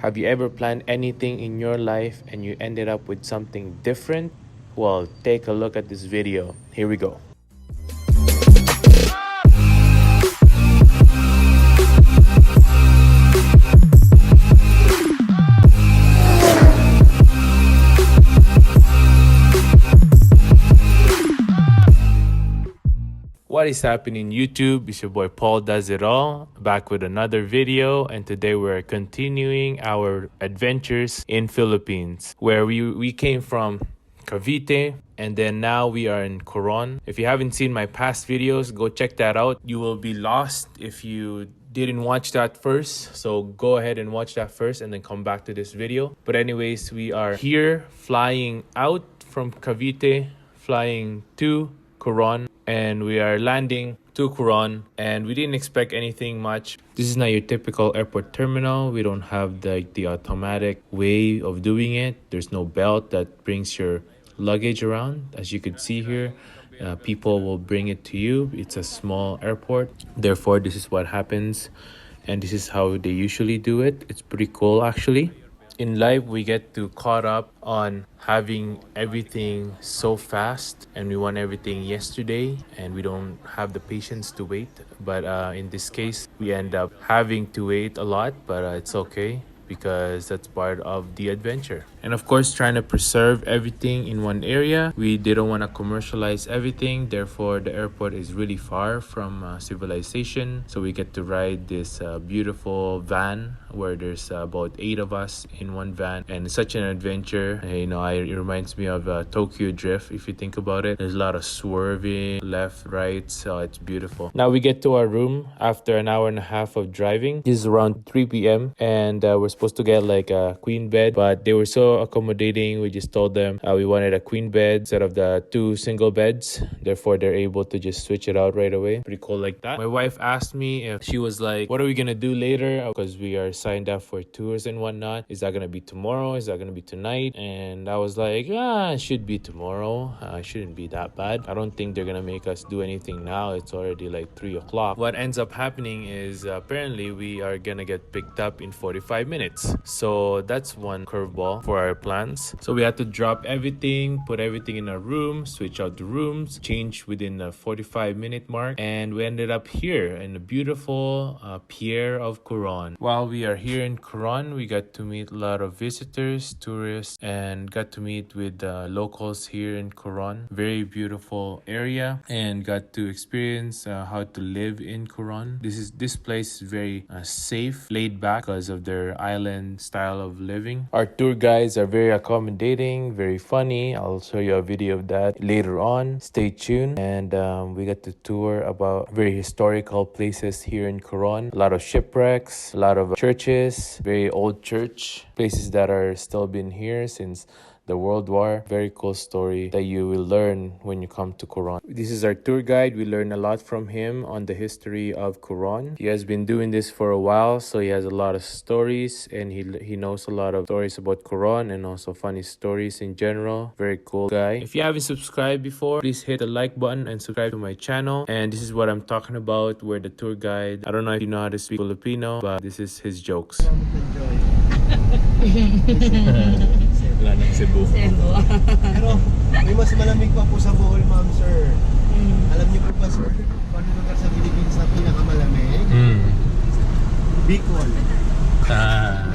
Have you ever planned anything in your life and you ended up with something different? Well, take a look at this video. Here we go. What is happening YouTube? It's your boy Paul Does It All, back with another video, and today we're continuing our adventures in Philippines, where we came from Cavite, and then now we are in Coron. If you haven't seen my past videos, go check that out. You will be lost if you didn't watch that first, so go ahead and watch that first and then come back to this video. But anyways, we are here flying out from Cavite, flying to Coron, and we are landing to Coron, and we didn't expect anything much. This is not your typical airport terminal. We don't have the automatic way of doing it. There's no belt that brings your luggage around. As you could see here, people will bring it to you. It's a small airport, therefore this is what happens, and this is how they usually do it. It's pretty cool actually. In life, we get to caught up on having everything so fast, and we want everything yesterday, and we don't have the patience to wait. But in this case, we end up having to wait a lot, but it's okay because that's part of the adventure. And of course, trying to preserve everything in one area. We didn't want to commercialize everything, therefore the airport is really far from civilization. So we get to ride this beautiful van where there's about 8 of us in one van, and it's such an adventure. It reminds me of Tokyo Drift if you think about it. There's a lot of swerving left, right, so it's beautiful. Now we get to our room after an hour and a half of driving. This is around 3 p.m. and we're supposed to get like a queen bed, but they were so accommodating. We just told them we wanted a queen bed instead of the 2 single beds, therefore they're able to just switch it out right away. Pretty cool like that. My wife asked me if she was like, what are we gonna do later, because we are signed up for tours and whatnot. Is that gonna be tomorrow? Is that gonna be tonight? And I was like, it should be tomorrow. It shouldn't be that bad. I don't think they're gonna make us do anything now. It's already like 3 o'clock. What ends up happening is apparently we are gonna get picked up in 45 minutes. So that's one curveball for our plans. So we had to drop everything, put everything in our room, switch out the rooms, change within the 45-minute mark, and we ended up here in the beautiful Pier of Coron. While we are here in Coron, we got to meet a lot of visitors, tourists, and got to meet with locals here in Coron. Very beautiful area, and got to experience how to live in Coron. This place is very safe, laid back because of their island style of living. Our tour guides are very accommodating, very funny. I'll show you a video of that later on. Stay tuned. And we got to tour about very historical places here in Coron. A lot of shipwrecks, a lot of churches, very old church, places that are still been here since the World War. Very cool story that you will learn when you come to Coron. This is our tour guide. We learn a lot from him on the history of Coron. He has been doing this for a while, so he has a lot of stories, and he knows a lot of stories about Coron and also funny stories in general. Very cool guy. If you haven't subscribed before, please hit the like button and subscribe to my channel. And this is what I'm talking about, where the tour guide, I don't know if you know how to speak Filipino, but this is his jokes. Wala ng Cebu. Pero may mas malamig pa po sa Bohol, ma'am, sir. Alam niyo po ba, sir, paano lugar sa Philippines na pinakamalamig? Bicol.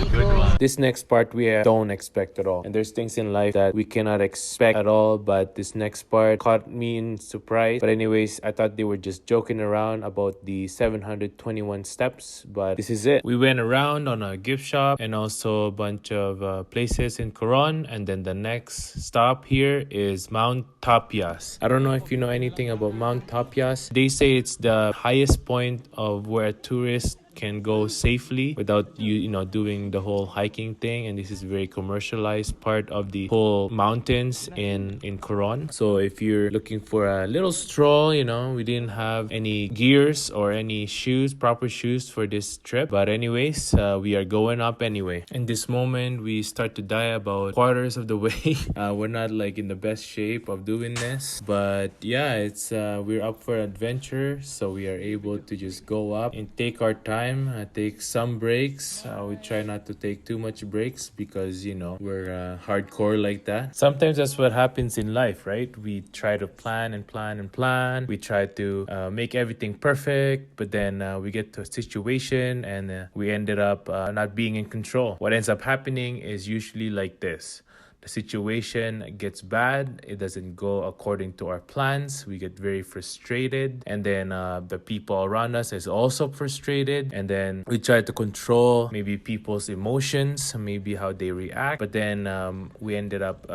Good one. This next part we don't expect at all, and there's things in life that we cannot expect at all, but this next part caught me in surprise. But anyways, I thought they were just joking around about the 721 steps, but this is it. We went around on a gift shop and also a bunch of places in Coron, and then the next stop here is Mount Tapias. I don't know if you know anything about Mount Tapias. They say it's the highest point of where tourists can go safely without doing the whole hiking thing, and this is very commercialized part of the whole mountains in Coron. So if you're looking for a little stroll, we didn't have any gears or any proper shoes for this trip, but anyways, we are going up anyway. In this moment, we start to die about quarters of the way. We're not like in the best shape of doing this, but yeah, it's we're up for adventure, so we are able to just go up and take our time time take some breaks. We try not to take too much breaks because, you know, we're hardcore like that. Sometimes that's what happens in life, right? We try to plan and plan and plan. We try to make everything perfect, but then we get to a situation and we ended up not being in control. What ends up happening is usually like this. The situation gets bad, it doesn't go according to our plans, we get very frustrated, and then the people around us is also frustrated, and then we try to control maybe people's emotions, maybe how they react, but then we ended up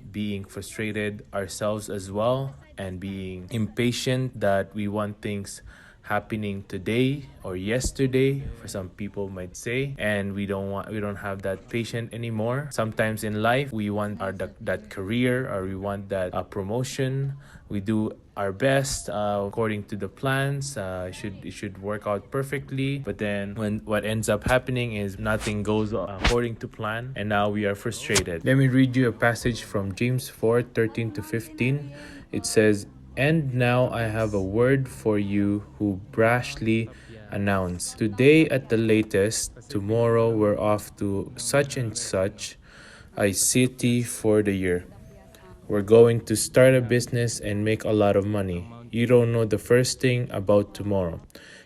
being frustrated ourselves as well, and being impatient that we want things happening today or yesterday, for some people might say, and we don't have that patient anymore. Sometimes in life we want that career, or we want that promotion. We do our best according to the plans. It should work out perfectly, but then when what ends up happening is nothing goes according to plan, and now we are frustrated. Let me read you a passage from James 4:13-15. It says, "And now I have a word for you who brashly announce, today at the latest, tomorrow we're off to such and such a city for the year. We're going to start a business and make a lot of money. You don't know the first thing about tomorrow.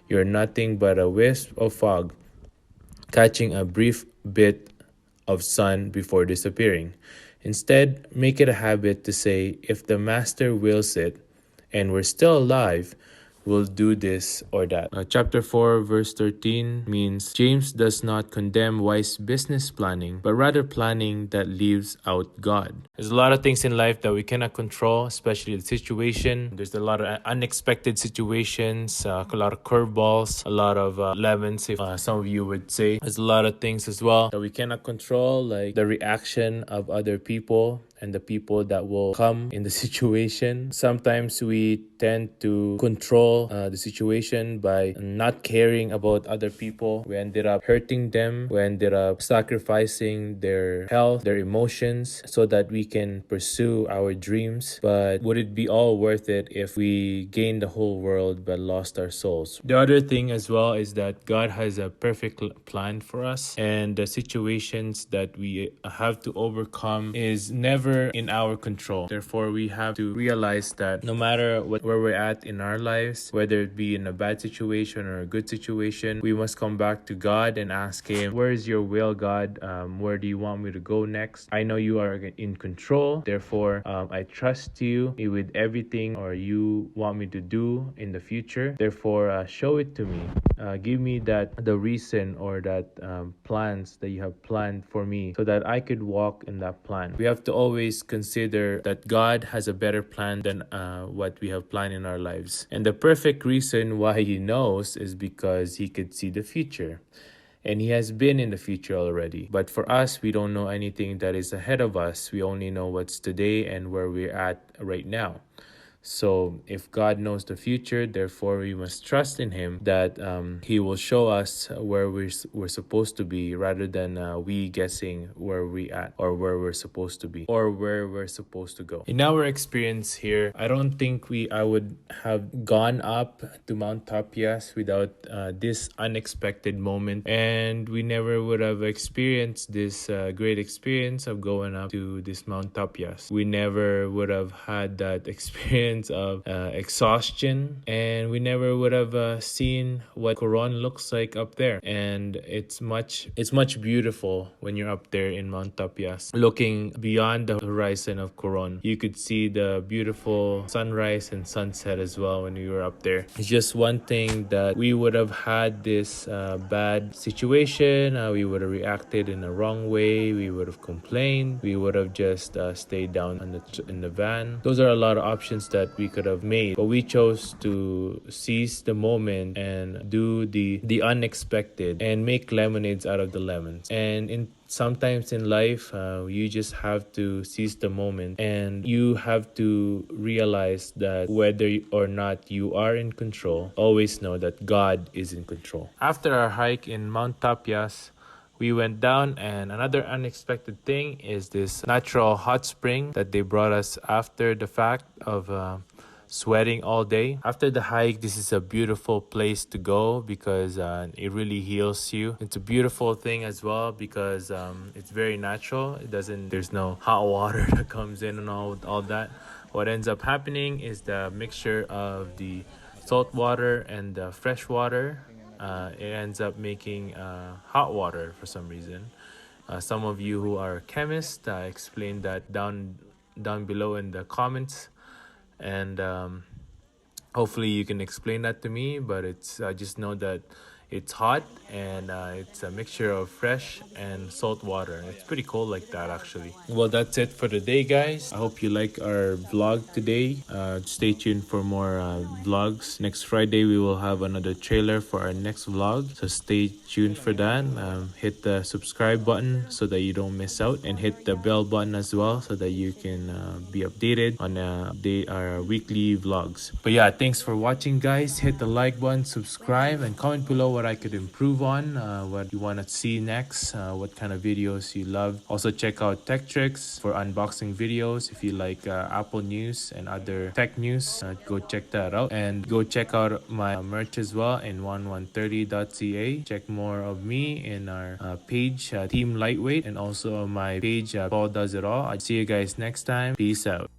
You're nothing but a wisp of fog, catching a brief bit of sun before disappearing. Instead, make it a habit to say, if the master wills it, and we're still alive, we'll do this or that." Chapter 4 verse 13 means James does not condemn wise business planning, but rather planning that leaves out God. There's a lot of things in life that we cannot control, especially the situation. There's a lot of unexpected situations, a lot of curveballs, a lot of lemons, if some of you would say. There's a lot of things as well that we cannot control, like the reaction of other people and the people that will come in the situation. Sometimes we tend to control the situation by not caring about other people. We ended up hurting them. We ended up sacrificing their health, their emotions, so that we can pursue our dreams. But would it be all worth it if we gained the whole world but lost our souls? The other thing as well is that God has a perfect plan for us, and the situations that we have to overcome is never in our control. Therefore, we have to realize that no matter where we're at in our lives, whether it be in a bad situation or a good situation, we must come back to God and ask Him, where is your will, God? Where do you want me to go next? I know you are in control. Therefore, I trust you with everything or you want me to do in the future. Therefore, show it to me. Give me the reason or that plans that you have planned for me, so that I could walk in that plan. We have to always consider that God has a better plan than what we have planned in our lives. And the perfect reason why He knows is because He could see the future. And He has been in the future already. But for us, we don't know anything that is ahead of us. We only know what's today and where we're at right now. So if God knows the future, therefore we must trust in Him that He will show us where we're supposed to be, rather than we guessing where we at or where we're supposed to be or where we're supposed to go. In our experience here, I don't think I would have gone up to Mount Tapias without this unexpected moment, and we never would have experienced this great experience of going up to this Mount Tapias. We never would have had that experience of exhaustion, and we never would have seen what Coron looks like up there. And it's much beautiful when you're up there in Mount Tapias, looking beyond the horizon of Coron. You could see the beautiful sunrise and sunset as well when we were up there. It's just one thing that we would have had this bad situation, we would have reacted in the wrong way, we would have complained, we would have just stayed down in the van. Those are a lot of options that we could have made, but we chose to seize the moment and do the unexpected and make lemonades out of the lemons. And sometimes in life, you just have to seize the moment, and you have to realize that whether or not you are in control, always know that God is in control. After our hike in Mount Tapias, we went down, and another unexpected thing is this natural hot spring that they brought us after the fact of sweating all day. After the hike, this is a beautiful place to go because it really heals you. It's a beautiful thing as well because it's very natural. There's no hot water that comes in and all that. What ends up happening is the mixture of the salt water and the fresh water. It ends up making hot water for some reason. Some of you who are chemists, explain that down below in the comments, and hopefully you can explain that to me. But I just know that it's hot and it's a mixture of fresh and salt water. It's pretty cool like that, actually. Well, that's it for today, guys. I hope you like our vlog today. Stay tuned for more vlogs. Next Friday we will have another trailer for our next vlog, so stay tuned for that. Hit the subscribe button so that you don't miss out, and hit the bell button as well so that you can be updated on our weekly vlogs. But yeah, thanks for watching, guys. Hit the like button, subscribe, and comment below what I could improve on, what you want to see next, what kind of videos you love. Also check out Tech Tricks for unboxing videos. If you like Apple news and other tech news, go check that out, and go check out my merch as well in 1130.ca. Check more of me in our page, Team Lightweight, and also on my page, Paul Does It All. I'll see you guys next time. Peace out.